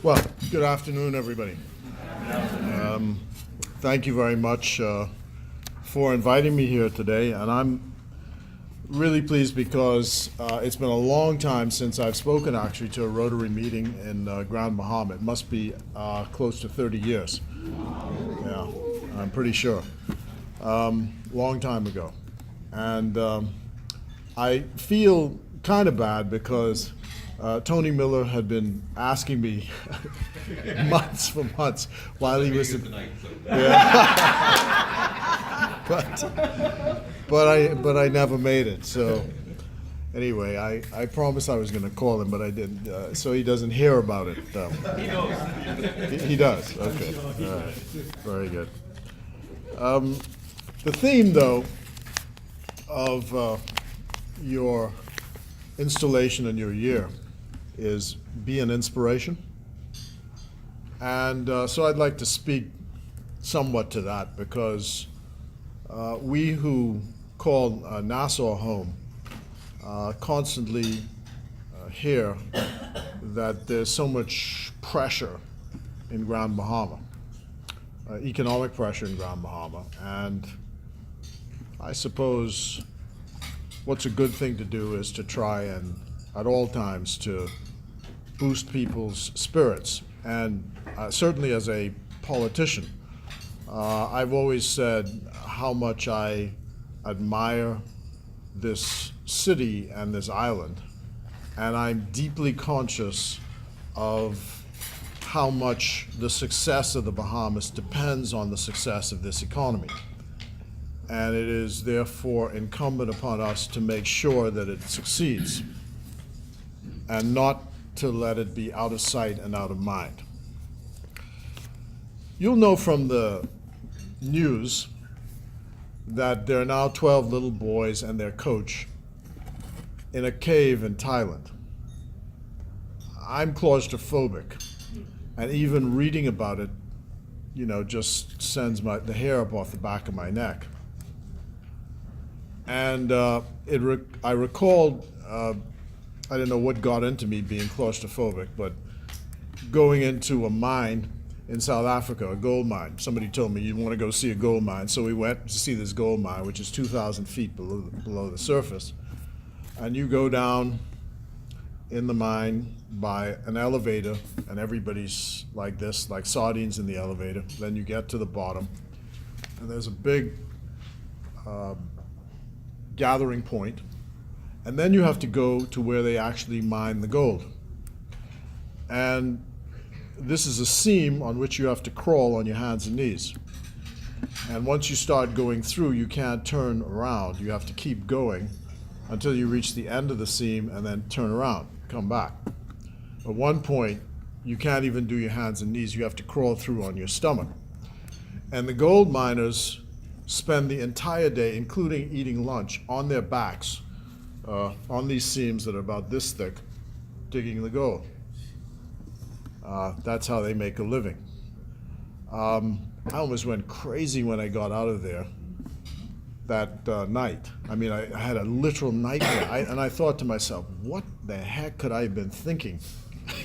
Well, good afternoon, everybody. Thank you very much for inviting me here today, and I'm really pleased because it's been a long time since I've spoken actually to a Rotary meeting in Grand Bahama. It must be close to 30 years. Yeah, I'm pretty sure. Long time ago. And I feel kind of bad because Tony Miller had been asking me months for months while he was but I never made it. So anyway, I promised I was going to call him, but I didn't. So he doesn't hear about it. He knows. He does. Okay. All right. Very good. The theme, though, of your installation in your year is be an inspiration. And so I'd like to speak somewhat to that because we who call Nassau home constantly hear that there's so much pressure in Grand Bahama, economic pressure in Grand Bahama. And I suppose what's a good thing to do is to try and, at all times, to boost people's spirits. And certainly as a politician, I've always said how much I admire this city and this island. And I'm deeply conscious of how much the success of the Bahamas depends on the success of this economy. And it is therefore incumbent upon us to make sure that it succeeds and not to let it be out of sight and out of mind. You'll know from the news that there are now 12 little boys and their coach in a cave in Thailand. I'm claustrophobic, and even reading about it, just sends the hair up off the back of my neck. And I recalled, I don't know what got into me being claustrophobic, but going into a mine in South Africa, a gold mine. Somebody told me you want to go see a gold mine, so we went to see this gold mine, which is 2,000 feet below the surface. And you go down in the mine by an elevator, and everybody's like this, like sardines in the elevator. Then you get to the bottom, and there's a big gathering point, and then you have to go to where they actually mine the gold. And this is a seam on which you have to crawl on your hands and knees. And once you start going through, you can't turn around. You have to keep going until you reach the end of the seam and then turn around, come back. At one point, you can't even do your hands and knees. You have to crawl through on your stomach. And the gold miners spend the entire day, including eating lunch, on their backs, on these seams that are about this thick, digging the gold. That's how they make a living. I almost went crazy when I got out of there that night. I mean, I had a literal nightmare, and I thought to myself, what the heck could I have been thinking?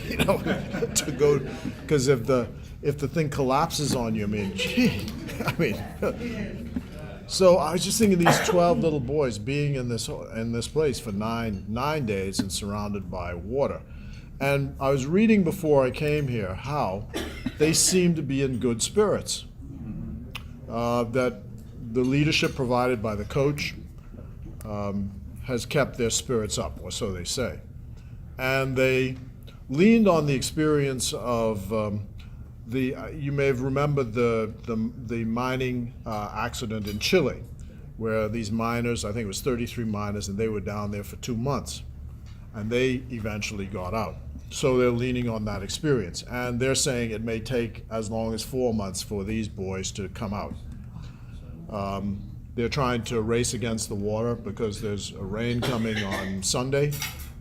To go, because if the thing collapses on you, so I was just thinking these 12 little boys being in this place for nine days and surrounded by water. And I was reading before I came here how they seem to be in good spirits. That the leadership provided by the coach has kept their spirits up, or so they say. And they leaned on the experience of you may have remembered the mining accident in Chile, where these miners, I think it was 33 miners, and they were down there for 2 months, and they eventually got out. So they're leaning on that experience, and they're saying it may take as long as 4 months for these boys to come out. They're trying to race against the water because there's a rain coming on Sunday,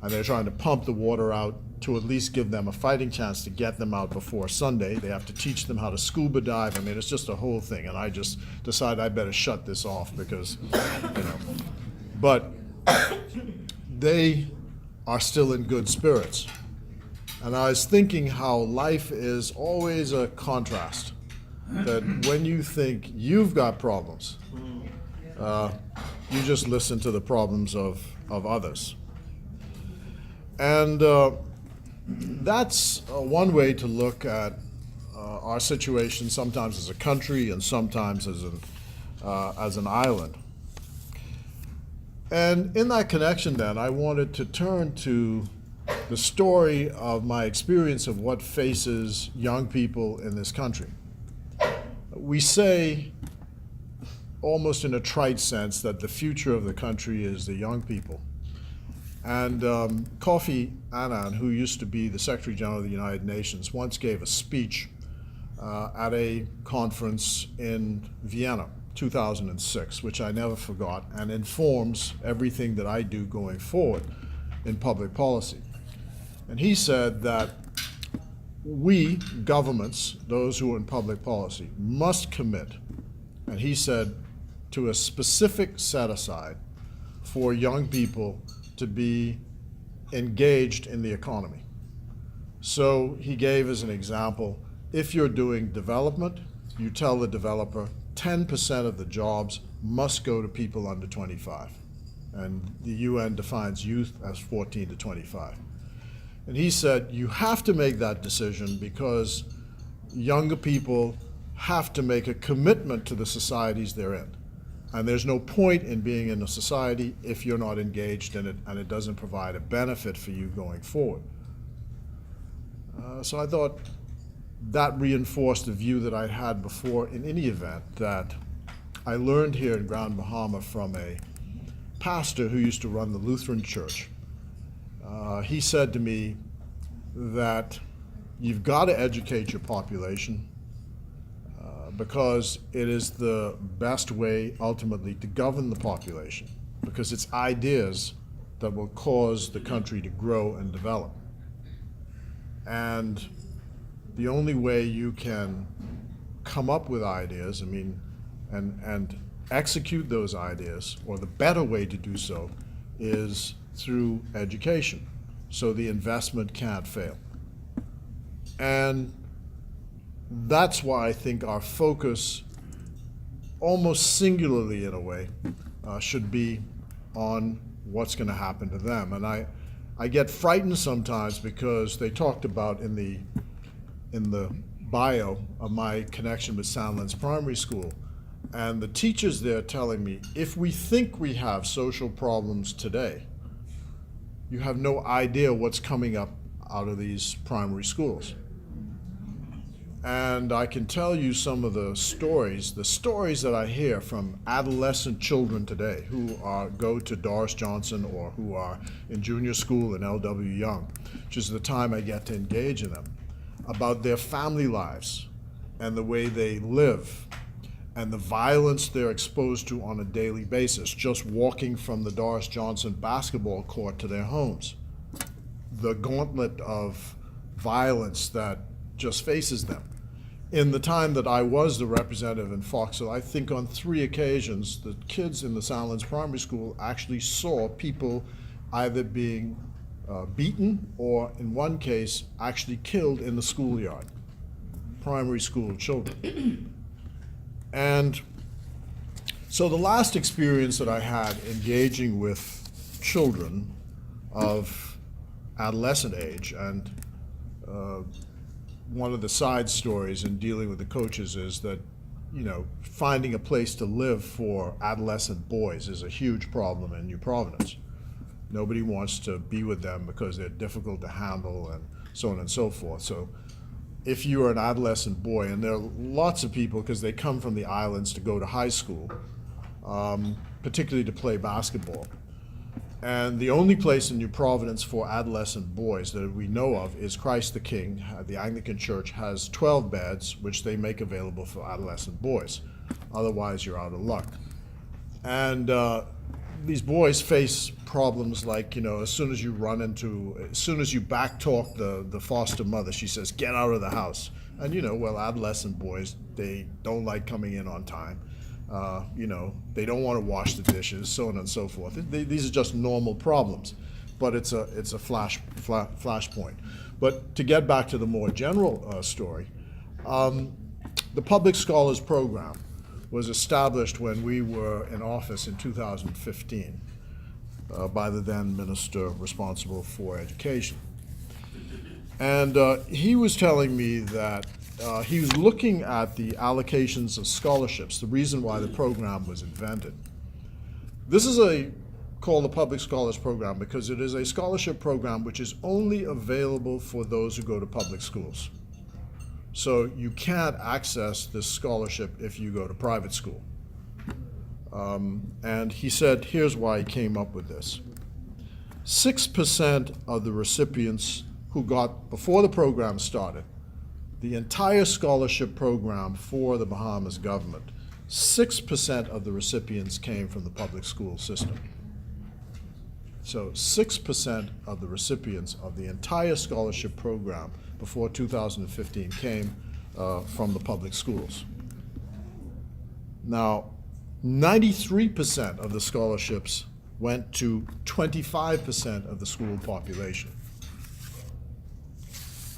and they're trying to pump the water out to at least give them a fighting chance to get them out before Sunday. They have to teach them how to scuba dive. I mean, it's just a whole thing, and I just decided I better shut this off because, But they are still in good spirits. And I was thinking how life is always a contrast. That when you think you've got problems, you just listen to the problems of others. And that's one way to look at our situation, sometimes as a country and sometimes as an island. And in that connection then, I wanted to turn to the story of my experience of what faces young people in this country. We say, almost in a trite sense, that the future of the country is the young people. And Kofi Annan, who used to be the Secretary General of the United Nations, once gave a speech at a conference in Vienna, 2006, which I never forgot, and informs everything that I do going forward in public policy. And he said that we, governments, those who are in public policy, must commit, and he said, to a specific set-aside for young people to be engaged in the economy. So he gave as an example, if you're doing development, you tell the developer 10% of the jobs must go to people under 25. And the UN defines youth as 14 to 25. And he said, you have to make that decision because younger people have to make a commitment to the societies they're in. And there's no point in being in a society if you're not engaged in it and it doesn't provide a benefit for you going forward. So I thought that reinforced the view that I'd had before in any event, that I learned here in Grand Bahama from a pastor who used to run the Lutheran church. He said to me that you've got to educate your population because it is the best way ultimately to govern the population, because it's ideas that will cause the country to grow and develop. And the only way you can come up with ideas, and execute those ideas, or the better way to do so, is through education, so the investment can't fail. And that's why I think our focus, almost singularly in a way, should be on what's going to happen to them. And I get frightened sometimes because they talked about in the bio of my connection with Sandlands Primary School, and the teachers there telling me, if we think we have social problems today, you have no idea what's coming up out of these primary schools. And I can tell you some of the stories that I hear from adolescent children today who go to Doris Johnson or who are in junior school in L.W. Young, which is the time I get to engage in them, about their family lives and the way they live and the violence they're exposed to on a daily basis, just walking from the Doris Johnson basketball court to their homes. The gauntlet of violence that just faces them. In the time that I was the representative in Foxville, I think on 3 occasions, the kids in the Sandlands Primary School actually saw people either being beaten or, in one case, actually killed in the schoolyard. Primary school children. And so the last experience that I had engaging with children of adolescent age, and one of the side stories in dealing with the coaches is that, finding a place to live for adolescent boys is a huge problem in New Providence. Nobody wants to be with them because they're difficult to handle and so on and so forth. So if you are an adolescent boy, and there are lots of people, because they come from the islands to go to high school, particularly to play basketball. And the only place in New Providence for adolescent boys that we know of is Christ the King. The Anglican Church has 12 beds, which they make available for adolescent boys. Otherwise, you're out of luck. And these boys face problems like, as soon as you backtalk the foster mother, she says, get out of the house. And adolescent boys, they don't like coming in on time. They don't want to wash the dishes, so on and so forth. These are just normal problems. but it's a flashpoint. But to get back to the more general story, the Public Scholars Program was established when we were in office in 2015 by the then minister responsible for education. And he was telling me that he was looking at the allocations of scholarships, the reason why the program was invented. This is called the Public Scholars Program because it is a scholarship program which is only available for those who go to public schools. So you can't access this scholarship if you go to private school. And he said, here's why he came up with this. 6% of the recipients who got, before the program started, the entire scholarship program for the Bahamas government, 6% of the recipients came from the public school system. So 6% of the recipients of the entire scholarship program before 2015 came from the public schools. Now, 93% of the scholarships went to 25% of the school population.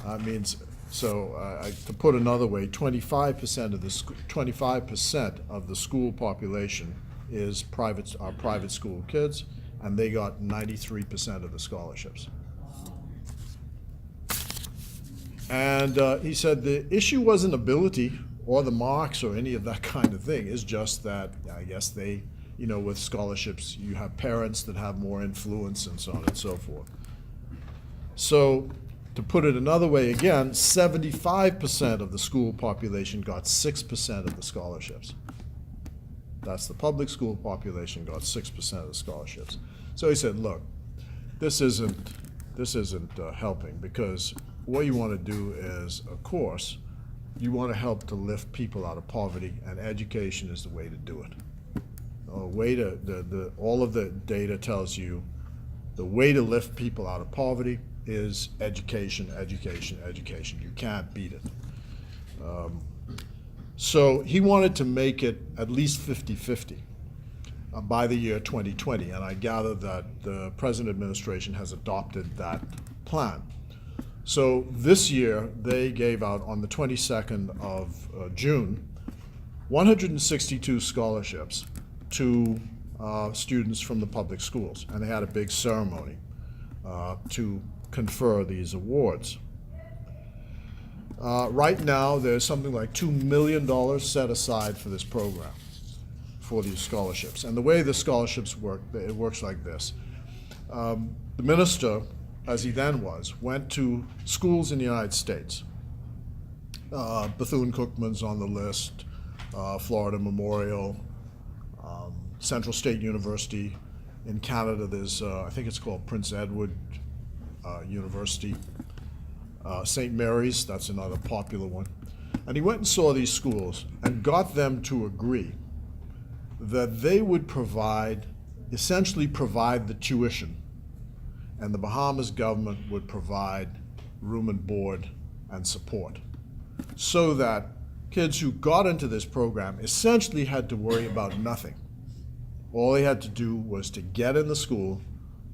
That means, to put another way, 25% of the school population is private school kids, and they got 93% of the scholarships. And he said the issue wasn't ability or the marks or any of that kind of thing. It's just that, I guess they, with scholarships, you have parents that have more influence and so on and so forth. So, to put it another way again, 75% of the school population got 6% of the scholarships. That's the public school population got 6% of the scholarships. So he said, look, this isn't helping, because what you want to do is, of course, you want to help to lift people out of poverty, and education is the way to do it. All of the data tells you the way to lift people out of poverty is education, education, education. You can't beat it. So he wanted to make it at least 50-50 by the year 2020, and I gather that the present administration has adopted that plan. So this year, they gave out on the 22nd of June 162 scholarships to students from the public schools, and they had a big ceremony to confer these awards. Right now, there's something like $2 million set aside for this program, for these scholarships. And the way the scholarships work, it works like this. The minister, as he then was, went to schools in the United States. Bethune-Cookman's on the list, Florida Memorial, Central State University. In Canada, there's, I think it's called Prince Edward University. St. Mary's, that's another popular one. And he went and saw these schools and got them to agree that they would essentially provide the tuition, and the Bahamas government would provide room and board and support, so that kids who got into this program essentially had to worry about nothing. All they had to do was to get in the school,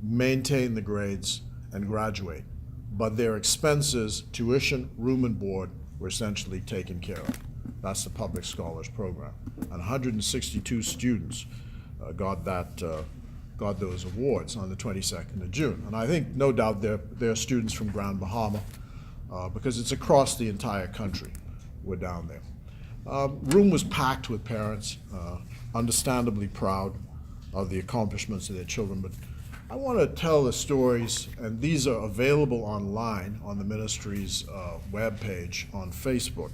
maintain the grades, and graduate. But their expenses, tuition, room and board, were essentially taken care of. That's the Public Scholars Program. And 162 students got those awards on the 22nd of June. And I think, no doubt, they're students from Grand Bahama, because it's across the entire country. We're down there. Room was packed with parents, understandably proud of the accomplishments of their children. But I want to tell the stories, and these are available online on the ministry's webpage on Facebook,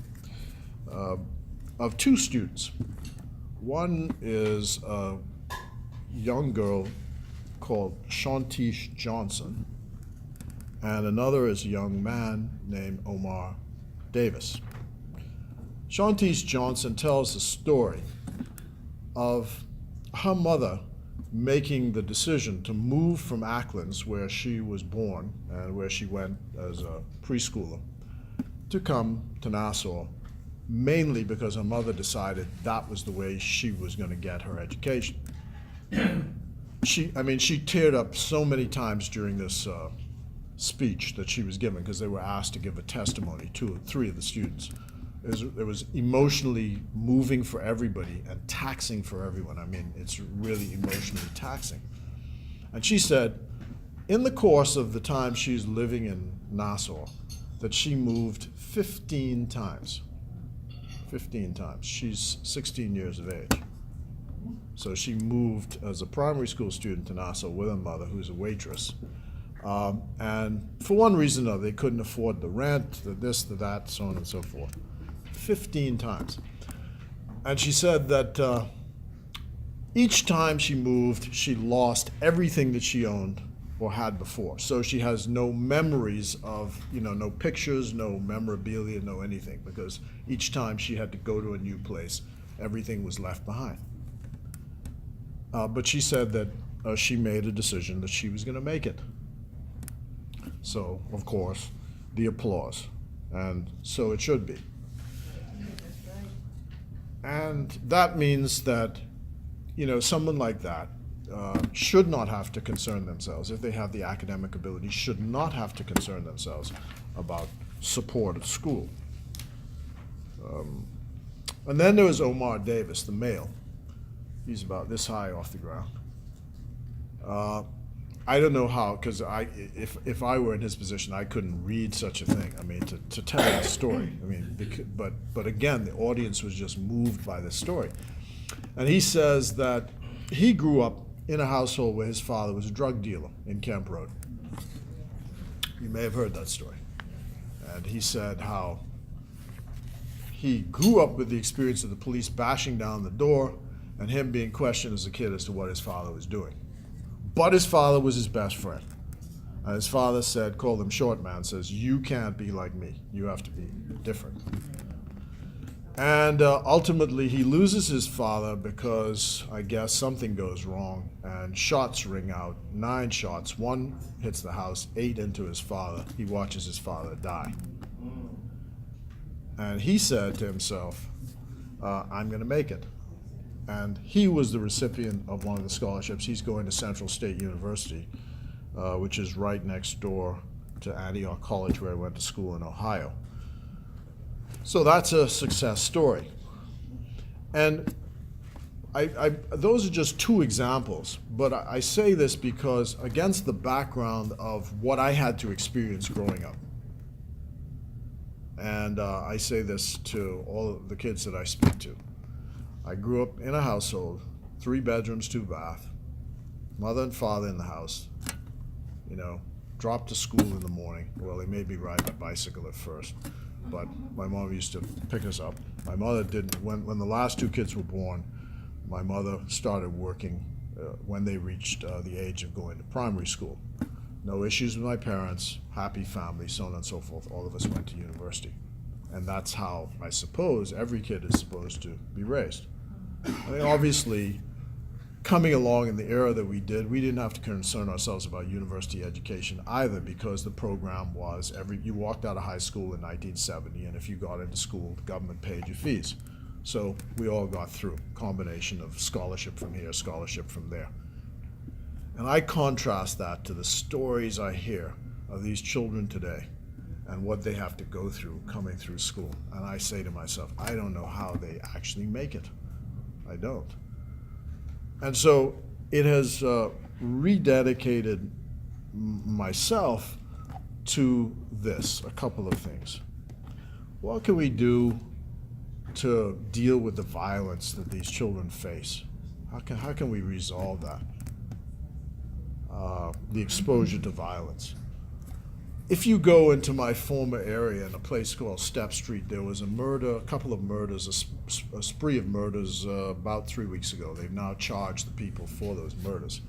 of two students. One is a young girl called Shantish Johnson, and another is a young man named Omar Davis. Shantish Johnson tells the story of her mother making the decision to move from Acklands, where she was born and where she went as a preschooler, to come to Nassau, mainly because her mother decided that was the way she was going to get her education. she teared up so many times during this speech that she was giving, because they were asked to give a testimony, three of the students. It was emotionally moving for everybody and taxing for everyone. I mean, it's really emotionally taxing. And she said, in the course of the time she's living in Nassau, that she moved 15 times. 15 times. She's 16 years of age. So she moved as a primary school student to Nassau with her mother, who's a waitress. And for one reason or another, they couldn't afford the rent, the this, the that, so on and so forth. 15 times. And she said that each time she moved, she lost everything that she owned or had before. So she has no memories of, no pictures, no memorabilia, no anything, because each time she had to go to a new place, everything was left behind. But she said that she made a decision that she was going to make it. So, of course, the applause. And so it should be. And that means that, someone like that should not have to concern themselves, if they have the academic ability, should not have to concern themselves about support at school. And then there was Omar Davis, the male. He's about this high off the ground. I don't know how, because if I were in his position, I couldn't read such a thing. I mean, to tell that story. I mean, but again, the audience was just moved by this story. And he says that he grew up in a household where his father was a drug dealer in Camp Road. You may have heard that story. And he said how he grew up with the experience of the police bashing down the door and him being questioned as a kid as to what his father was doing. But his father was his best friend. And his father said, called him Short Man, says, you can't be like me. You have to be different. And ultimately, he loses his father because, I guess, something goes wrong, and shots ring out, 9 shots. 1 hits the house, 8 into his father. He watches his father die. And he said to himself, I'm going to make it. And he was the recipient of one of the scholarships. He's going to Central State University, which is right next door to Antioch College, where I went to school in Ohio. So that's a success story. And those are just 2 examples, but I say this because against the background of what I had to experience growing up. And I say this to all of the kids that I speak to. I grew up in a household, 3 bedrooms, 2 bath, mother and father in the house, dropped to school in the morning. Well, they made me ride my bicycle at first, but my mom used to pick us up. My mother didn't. When the last 2 kids were born, my mother started working when they reached the age of going to primary school. No issues with my parents, happy family, so on and so forth. All of us went to university. And that's how, I suppose, every kid is supposed to be raised. I mean, obviously, coming along in the era that we didn't have to concern ourselves about university education either, because the program was you walked out of high school in 1970, and if you got into school, the government paid your fees. So we all got through, combination of scholarship from here, scholarship from there. And I contrast that to the stories I hear of these children today and what they have to go through coming through school. And I say to myself, I don't know how they actually make it. I don't. And so it has rededicated myself to this, a couple of things. What can we do to deal with the violence that these children face? How can we resolve that? The exposure to violence. If you go into my former area in a place called Step Street, there was a murder, a couple of murders, a spree of murders about 3 weeks ago. They've now charged the people for those murders.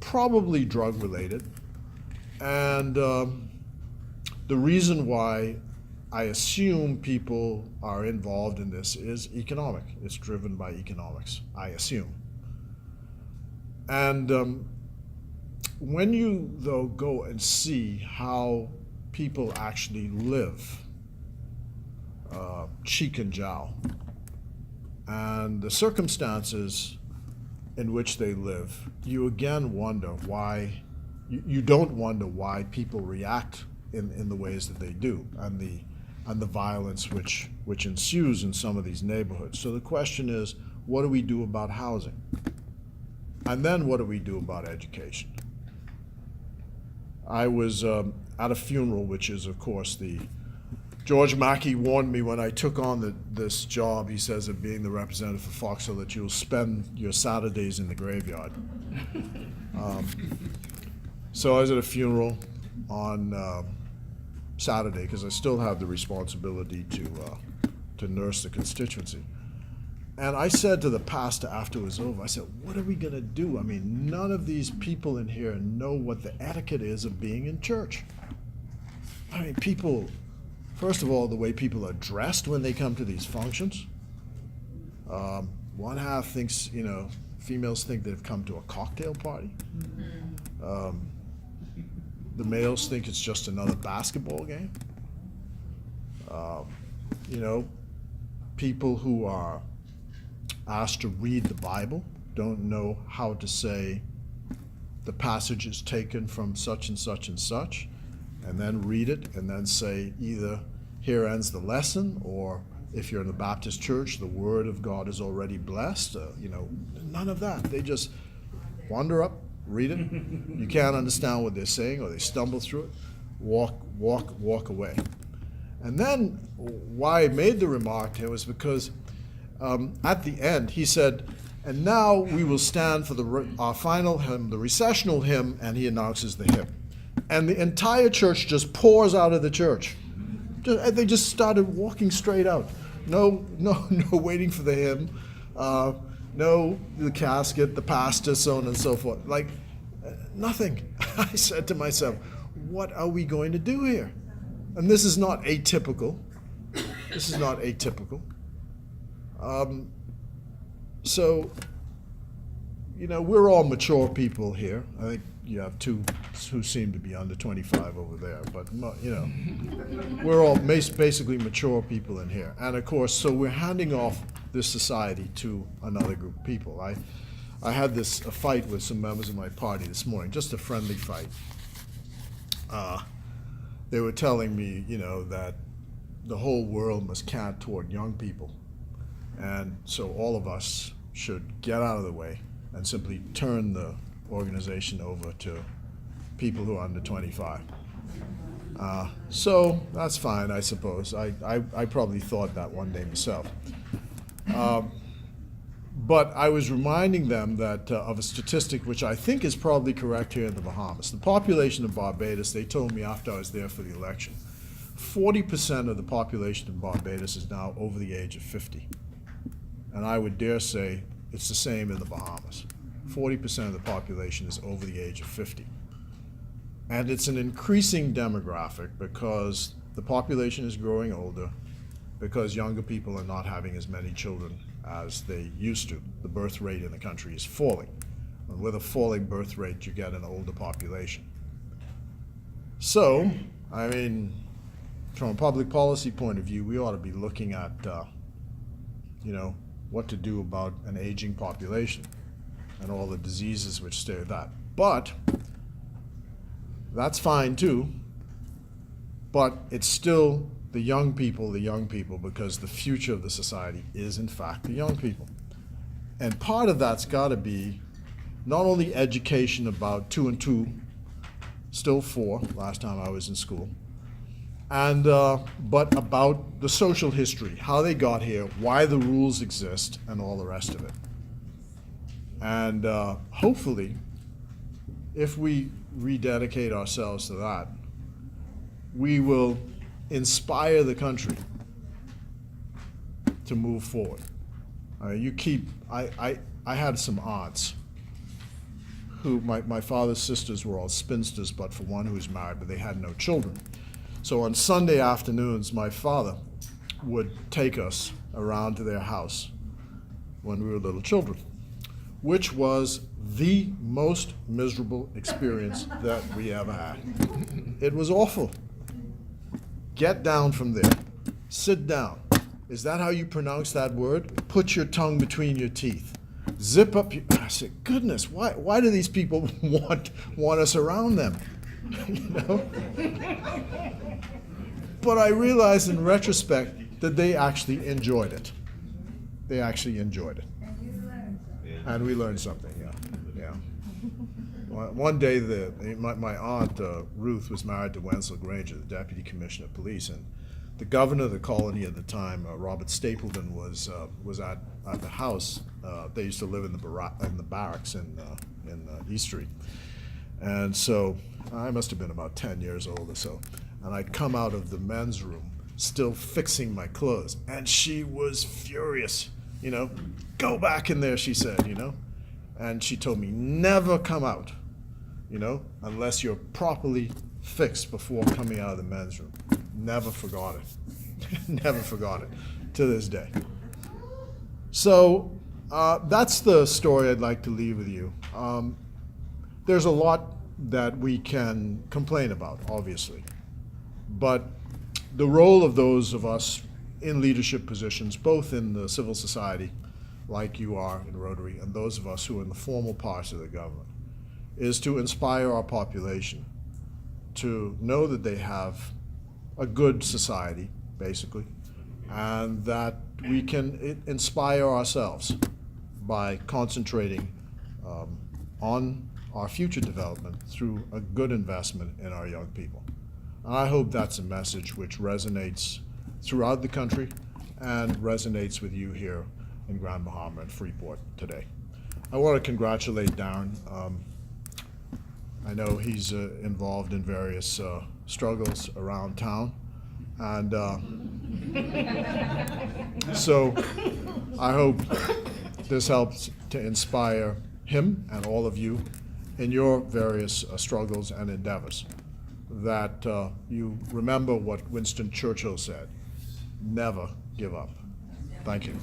Probably drug related. And the reason why I assume people are involved in this is economic. It's driven by economics, I assume. And when you, though, go and see how people actually live, cheek and jowl, and the circumstances in which they live, you again wonder why, you don't wonder why people react in the ways that they do, and the violence which ensues in some of these neighborhoods. So the question is, what do we do about housing? And then what do we do about education? I was at a funeral, which is, of course, George Mackey warned me when I took on this job, he says, of being the representative for Foxhill, that you'll spend your Saturdays in the graveyard. So I was at a funeral on Saturday, because I still have the responsibility to nurse the constituency. And I said to the pastor after it was over, I said, what are we going to do? I mean, none of these people in here know what the etiquette is of being in church. I mean, people, first of all, the way people are dressed when they come to these functions. One half thinks, females think they've come to a cocktail party. The males think it's just another basketball game. People who are asked to read the Bible don't know how to say the passage is taken from such and such and such, and then read it and then say either here ends the lesson, or if you're in the Baptist church, the word of God is already blessed. None of that. They just wander up, read it. You can't understand what they're saying, or they stumble through it, walk away. And then why I made the remark here was because at the end he said, and now we will stand for our final hymn, the recessional hymn, and he announces the hymn. And the entire church just pours out of the church. They just started walking straight out. No waiting for the hymn. No, the casket, the pastor, so on and so forth. Nothing. I said to myself, what are we going to do here? And this is not atypical. This is not atypical. So, we're all mature people here. I think you have two who seem to be under 25 over there, but, we're all basically mature people in here. And of course, so we're handing off this society to another group of people. I had a fight with some members of my party this morning, just a friendly fight. They were telling me, that the whole world must cant toward young people. And so all of us should get out of the way and simply turn the organization over to people who are under 25. So that's fine, I suppose. I probably thought that one day myself. But I was reminding them that of a statistic which I think is probably correct here in the Bahamas. The population of Barbados, they told me after I was there for the election, 40% of the population of Barbados is now over the age of 50. And I would dare say it's the same in the Bahamas. 40% of the population is over the age of 50. And it's an increasing demographic because the population is growing older, because younger people are not having as many children as they used to. The birth rate in the country is falling. And with a falling birth rate, you get an older population. So, from a public policy point of view, we ought to be looking at, what to do about an aging population and all the diseases which stay with that. But that's fine too, but it's still the young people, because the future of the society is in fact the young people. And part of that's got to be not only education about 2 and 2, still 4, last time I was in school, and but about the social history, how they got here, why the rules exist, and all the rest of it. And hopefully, if we rededicate ourselves to that, we will inspire the country to move forward. I had some aunts who, my father's sisters were all spinsters, but for one who was married, but they had no children. So on Sunday afternoons, my father would take us around to their house when we were little children, which was the most miserable experience that we ever had. It was awful. Get down from there. Sit down. Is that how you pronounce that word? Put your tongue between your teeth. zip up. I said, goodness, why do these people want us around them? You know? But I realized in retrospect that they actually enjoyed it. They actually enjoyed it. And we learned something, yeah. One day, my aunt, Ruth, was married to Wenzel Granger, the Deputy Commissioner of Police, and the governor of the colony at the time, Robert Stapleton, was at the house. They used to live in the barracks in East Street. And so I must have been about 10 years old or so. And I'd come out of the men's room, still fixing my clothes. And she was furious, you know. Go back in there, she said, you know. And she told me, never come out, you know, unless you're properly fixed before coming out of the men's room. Never forgot it. Never forgot it to this day. So that's the story I'd like to leave with you. There's a lot that we can complain about, obviously. But the role of those of us in leadership positions, both in the civil society, like you are in Rotary, and those of us who are in the formal parts of the government, is to inspire our population to know that they have a good society, basically, and that we can inspire ourselves by concentrating on our future development through a good investment in our young people. And I hope that's a message which resonates throughout the country and resonates with you here in Grand Bahama and Freeport today. I want to congratulate Darren. I know he's involved in various struggles around town, and so I hope this helps to inspire him and all of you in your various struggles and endeavors, that you remember what Winston Churchill said: never give up. Thank you.